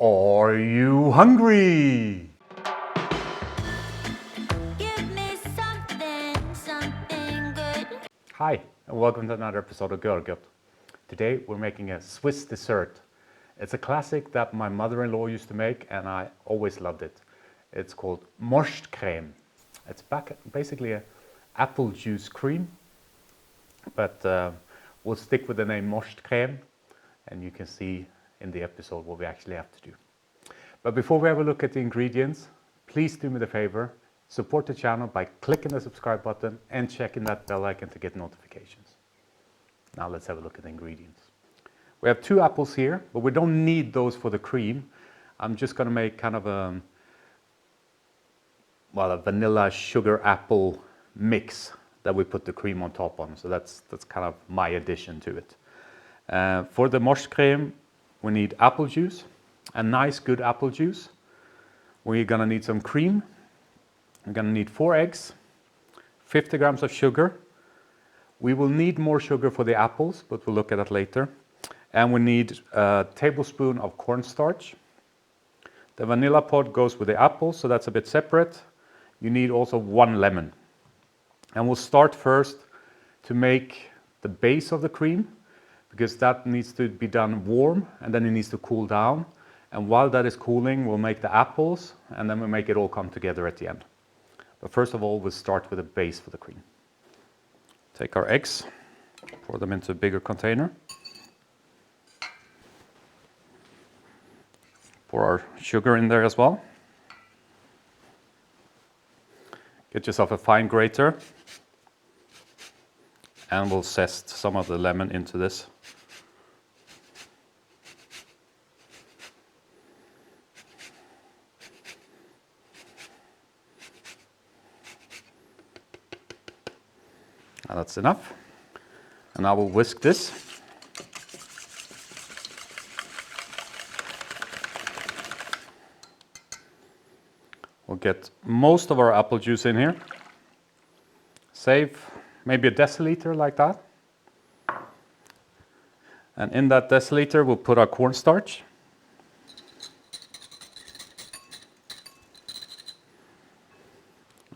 Are you hungry? Give me something good. Hi, and welcome to another episode of Görgött. Today we're making a Swiss dessert. It's a classic that my mother-in-law used to make and I always loved it. It's called Moscht Creme. It's basically an apple juice cream, but we'll stick with the name Moscht Creme, and you can see in the episode what we actually have to do. But before we have a look at the ingredients, please do me the favor, support the channel by clicking the subscribe button and checking that bell icon to get notifications. Now let's have a look at the ingredients. We have 2 apples here, but we don't need those for the cream. I'm just going to make kind of a vanilla sugar apple mix that we put the cream on top on. So that's kind of my addition to it. For the Moscht Creme, we need apple juice, a nice good apple juice. We're gonna need some cream. We're gonna need 4 eggs, 50 grams of sugar. We will need more sugar for the apples, but we'll look at that later. And we need a tablespoon of cornstarch. The vanilla pod goes with the apples, so that's a bit separate. You need also 1 lemon. And we'll start first to make the base of the cream, because that needs to be done warm and then it needs to cool down. And while that is cooling, we'll make the apples and then we'll make it all come together at the end. But first of all, we'll start with a base for the cream. Take our eggs, pour them into a bigger container. Pour our sugar in there as well. Get yourself a fine grater. And we'll zest some of the lemon into this. Now that's enough. And now we'll whisk this. We'll get most of our apple juice in here. Save maybe a deciliter like that. And in that deciliter, we'll put our cornstarch.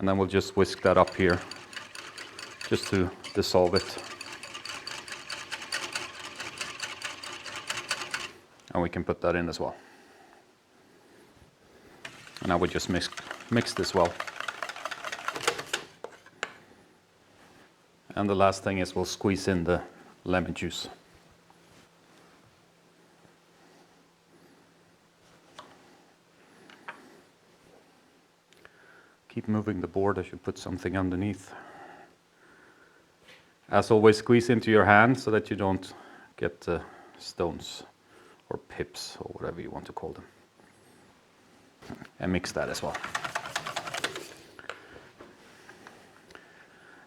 And then we'll just whisk that up here, just to dissolve it. And we can put that in as well. And now we just mix this well. And the last thing is we'll squeeze in the lemon juice. Keep moving the board as you put something underneath. As always, squeeze into your hand so that you don't get stones or pips or whatever you want to call them. And mix that as well.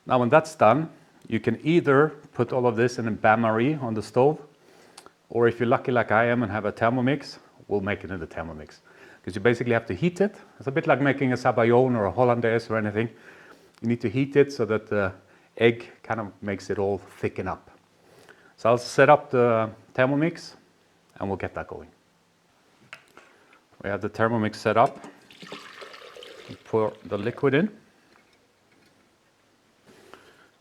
Now when that's done, you can either put all of this in a bain-marie on the stove, or if you're lucky like I am and have a Thermomix, we'll make it in the Thermomix. Because you basically have to heat it. It's a bit like making a sabayon or a hollandaise or anything. You need to heat it so that the egg kind of makes it all thicken up. So I'll set up the Thermomix and we'll get that going. We have the Thermomix set up. Pour the liquid in.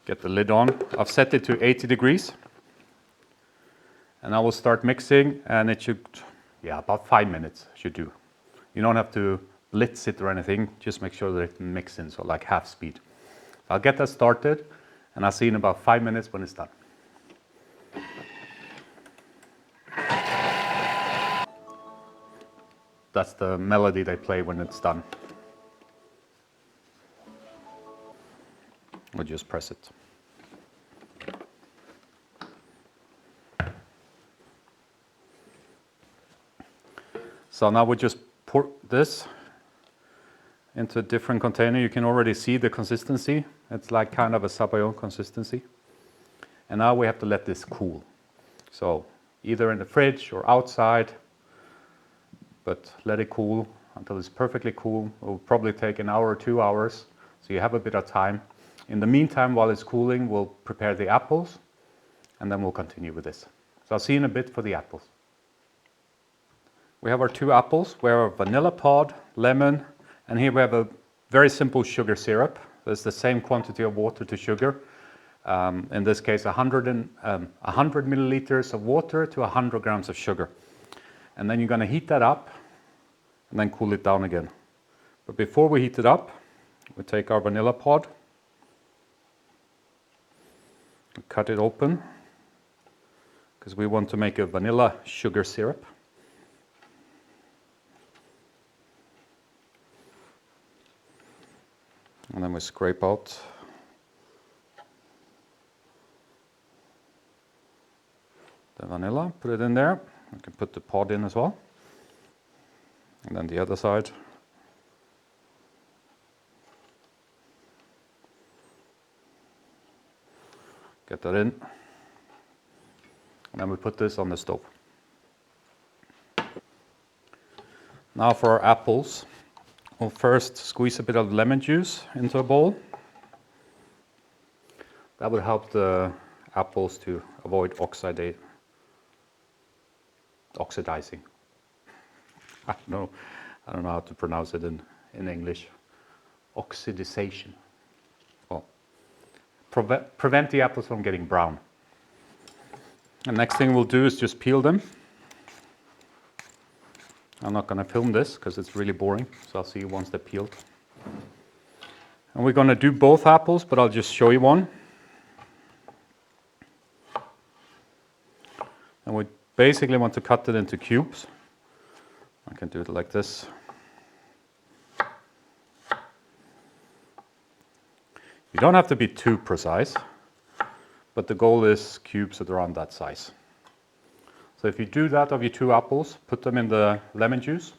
Get the lid on. I've set it to 80 degrees. And I will start mixing, and it should, about 5 minutes should do. You don't have to blitz it or anything, just make sure that it mixes in, so like half speed. I'll get that started, and I'll see in about 5 minutes when it's done. That's the melody they play when it's done. We'll just press it. So now we just pour this into a different container. You can already see the consistency. It's like kind of a sabayon consistency. And now we have to let this cool. So either in the fridge or outside, but let it cool until it's perfectly cool. It will probably take an hour or 2 hours, so you have a bit of time. In the meantime, while it's cooling, we'll prepare the apples, and then we'll continue with this. So I'll see you in a bit for the apples. We have our 2 apples. We have our vanilla pod, lemon, and here we have a very simple sugar syrup. It's the same quantity of water to sugar. In this case, 100 milliliters of water to 100 grams of sugar. And then you're going to heat that up and then cool it down again. But before we heat it up, we take our vanilla pod, cut it open, because we want to make a vanilla sugar syrup. And then we scrape out the vanilla, put it in there. We can put the pod in as well. And then the other side. Get that in. And then we put this on the stove. Now for our apples. We'll first squeeze a bit of lemon juice into a bowl. That would help the apples to avoid oxidizing. I don't know how to pronounce it in English. Oxidization. Well, prevent the apples from getting brown. The next thing we'll do is just peel them. I'm not going to film this because it's really boring, so I'll see you once they're peeled. And we're going to do both apples, but I'll just show you one. And we basically want to cut it into cubes. I can do it like this. You don't have to be too precise, but the goal is cubes at around that size. So if you do that of your 2 apples, put them in the lemon juice,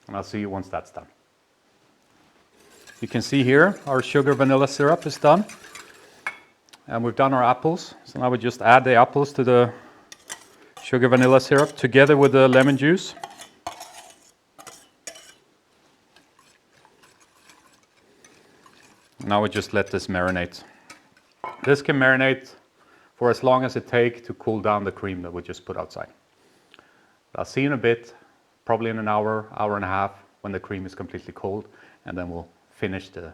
and I'll see you once that's done. You can see here our sugar vanilla syrup is done, and we've done our apples. So now we just add the apples to the sugar vanilla syrup together with the lemon juice. Now we just let this marinate. This can marinate for as long as it takes to cool down the cream that we just put outside. I'll see you in a bit, probably in an hour, hour and a half, when the cream is completely cold, and then we'll finish the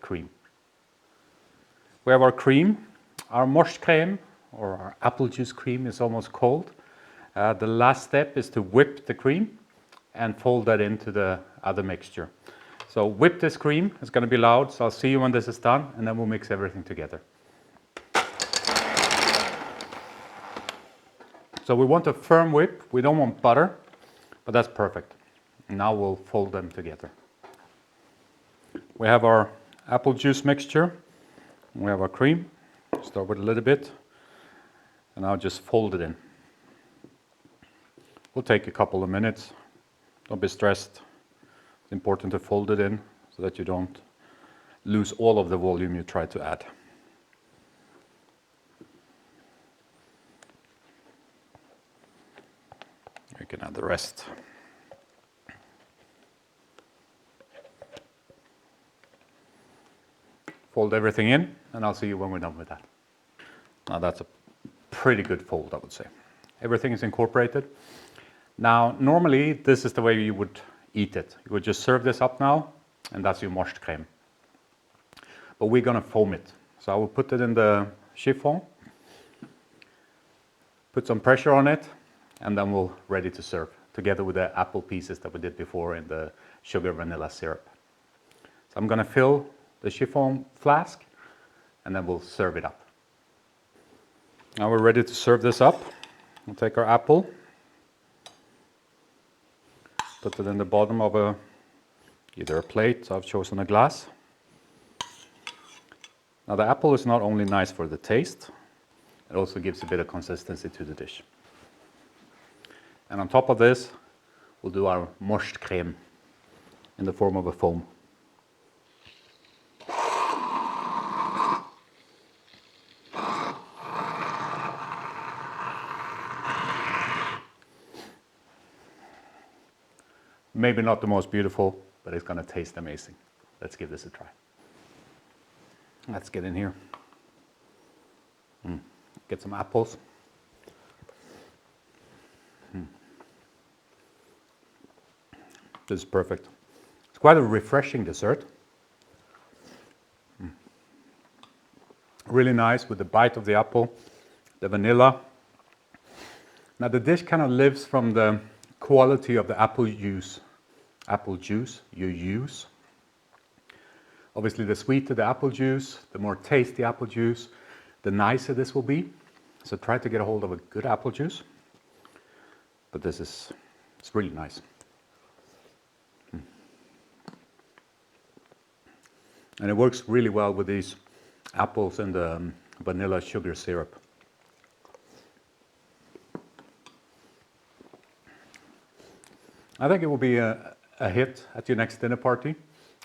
cream. We have our cream. Our Moscht Creme, or our apple juice cream, is almost cold. The last step is to whip the cream and fold that into the other mixture. So whip this cream. It's going to be loud, so I'll see you when this is done, and then we'll mix everything together. So we want a firm whip. We don't want butter, but that's perfect. Now we'll fold them together. We have our apple juice mixture. We have our cream. Start with a little bit, and I'll just fold it in. Will take a couple of minutes. Don't be stressed. It's important to fold it in so that you don't lose all of the volume you try to add. You can add the rest. Fold everything in, and I'll see you when we're done with that. Now that's a pretty good fold, I would say. Everything is incorporated. Now, normally, this is the way you would eat it. You would just serve this up now, and that's your Moscht Creme. But we're going to foam it. So I will put it in the chiffon, put some pressure on it, and then we're ready to serve, together with the apple pieces that we did before in the sugar vanilla syrup. So I'm going to fill the chiffon flask, and then we'll serve it up. Now we're ready to serve this up. We'll take our apple, put it in the bottom of either a plate, so I've chosen a glass. Now the apple is not only nice for the taste, it also gives a bit of consistency to the dish. And on top of this, we'll do our Moscht Creme in the form of a foam. Maybe not the most beautiful, but it's going to taste amazing. Let's give this a try. Let's get in here. Get some apples. This is perfect. It's quite a refreshing dessert. Really nice with the bite of the apple, the vanilla. Now the dish kind of lives from the quality of the apple juice you use. Obviously the sweeter the apple juice, the more tasty apple juice, the nicer this will be. So try to get a hold of a good apple juice. But it's really nice. And it works really well with these apples and the vanilla sugar syrup. I think it will be a hit at your next dinner party.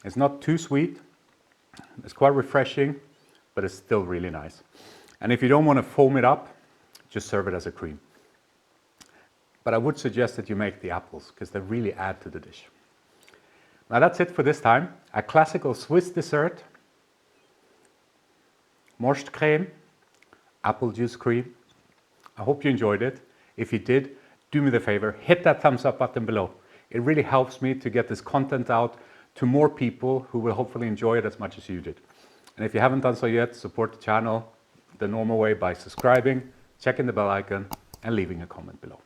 It's not too sweet. It's quite refreshing, but it's still really nice. And if you don't want to foam it up, just serve it as a cream. But I would suggest that you make the apples because they really add to the dish. Now that's it for this time. A classical Swiss dessert. Moscht Creme, Apple Juice Creme. I hope you enjoyed it. If you did, do me the favor, hit that thumbs up button below. It really helps me to get this content out to more people who will hopefully enjoy it as much as you did. And if you haven't done so yet, support the channel the normal way by subscribing, checking the bell icon, and leaving a comment below.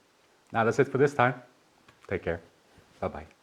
Now that's it for this time. Take care. Bye-bye.